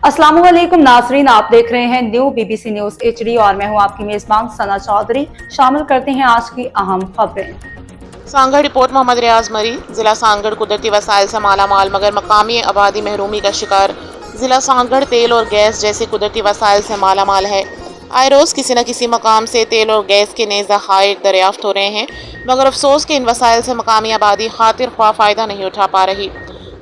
अस्सलाम वालेकुम नाजरीन, आप देख रहे हैं न्यू बीबीसी न्यूज HD और मैं हूं आपकी मेजबान सना चौधरी। शामिल करते हैं आज की अहम खबरें। सांगड़ रिपोर्ट। मोहम्मद रियाज मरी। जिला सांगड़ कुदरती वसाइल से माला माल मगर मकामी आबादी महरूमी का शिकार। जिला सांगड़ तेल और गैस जैसी कुदरती वसाइल से माला माल है। आए रोज़ किसी न किसी मकाम से तेल और गैस के नए ज़खायर दरियाफ्त हो रहे हैं, मगर अफसोस के इन वसाइल से मकामी आबादी खातिर ख्वाह फ़ायदा नहीं उठा पा रही।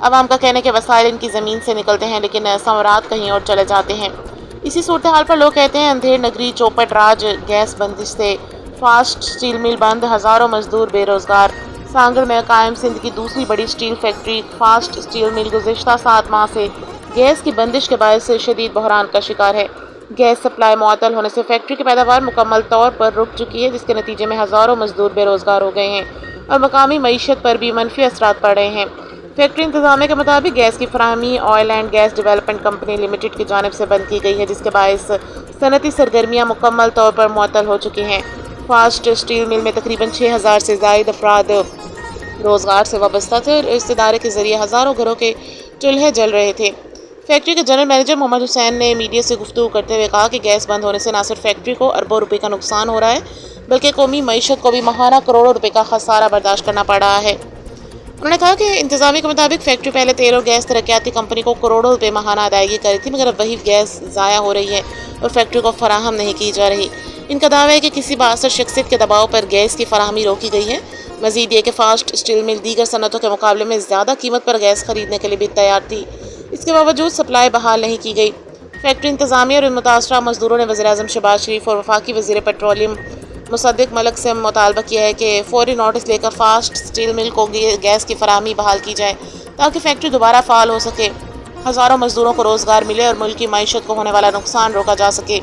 आवाम का कहना है कि वसाइल इनकी ज़मीन से निकलते हैं लेकिन समरात कहीं और चले जाते हैं। इसी सूरत हाल पर लोग कहते हैं अंधेर नगरी चौपट राज गैस बंदिश से फास्ट स्टील मिल बंद, हज़ारों मजदूर बेरोज़गार। सांगड़ में कायम सिंध की दूसरी बड़ी steel factory fast steel mill गुज़िश्ता 7 माह से गैस की बंदिश के बायस शदीद बहरान का शिकार है। गैस सप्लाई मुअत्तल होने से फैक्ट्री की पैदावार मुकम्मल तौर पर रुक चुकी है, जिसके नतीजे में हज़ारों मजदूर बेरोज़गार हो गए हैं और मकामी मईशत पर भी मनफी असरात पड़ रहे हैं। फैक्ट्री इंतजामिया के मुताबिक गैस की फराहमी oil and gas development company limited की जानिब से बंद की गई है, जिसके बायस सनती सरगर्मियाँ मुकम्मल तौर पर मुअत्तल हो चुकी हैं। फास्ट स्टील मिल में तकरीबन 6000 से ज़ायद अफराद रोज़गार से वाबस्ता थे और इस इदारे के ज़रिए हज़ारों घरों के चूल्हे जल रहे थे। फैक्ट्री के जनरल मैनेजर मोहम्मद हुसैन ने मीडिया से गुफ्तगू करते हुए कहा कि गैस बंद होने से न सिर्फ फैक्ट्री को अरबों रुपए का नुकसान हो रहा है, बल्कि कौमी मईशत को भी माहाना करोड़ों रुपए का खसारा बर्दाश्त करना पड़ रहा है। उन्होंने कहा कि इंतजामी के मुताबिक फैक्ट्री पहले तेल और गैस तरक्याती कंपनी को करोड़ों रुपए माहाना अदायगी करी थी, मगर अब वही गैस ज़ाया हो रही है और फैक्ट्री को फराहम नहीं की जा रही। इनका दावा है कि किसी बासर शख्सियत के दबाव पर गैस की फराहमी रोकी गई है। मजीद ये कि फास्ट स्टील मिल दीगर सनतों के मुकाबले में ज़्यादा कीमत पर गैस खरीदने के लिए भी तैयार थी, इसके बावजूद सप्लाई बहाल नहीं की गई। फैक्ट्री इंतजामिया और मुतासरा मजदूरों ने वज़ीर-ए-आज़म शहबाज शरीफ और वफाकी वज़ीर पेट्रोलियम मुसद्दिक मलिक से मुतालबा किया है कि फौरी नोटिस लेकर फास्ट स्टील मिल को गैस की फराहमी बहाल की जाए ताकि फैक्ट्री दोबारा फ़ाल हो सके, हज़ारों मजदूरों को रोज़गार मिले और मुल्क की मईशत को होने वाला नुकसान रोका जा सके।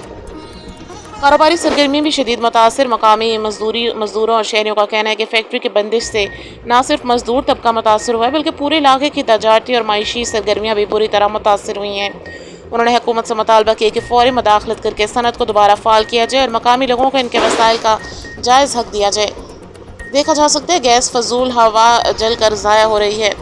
कारोबारी सरगर्मी भी शदीद मुतासर। मकामी मजदूरों और शहरियों का कहना है कि फैक्ट्री की बंदिश से न सिर्फ मजदूर तबका मुतासर हुआ है, बल्कि पूरे इलाके की तजारती और मायशी सरगर्मियाँ भी बुरी तरह मुतासर हुई हैं। उन्होंने हुकूमत से मुतालबा किया कि फौरी मदाखलत करके सनत को दोबारा फ़ाल किया जाए और मकामी लोगों को इनके वसाइल का जायज़ हक दिया जाए। देखा जा सकता है गैस फजूल हवा जल कर ज़ाया हो रही है।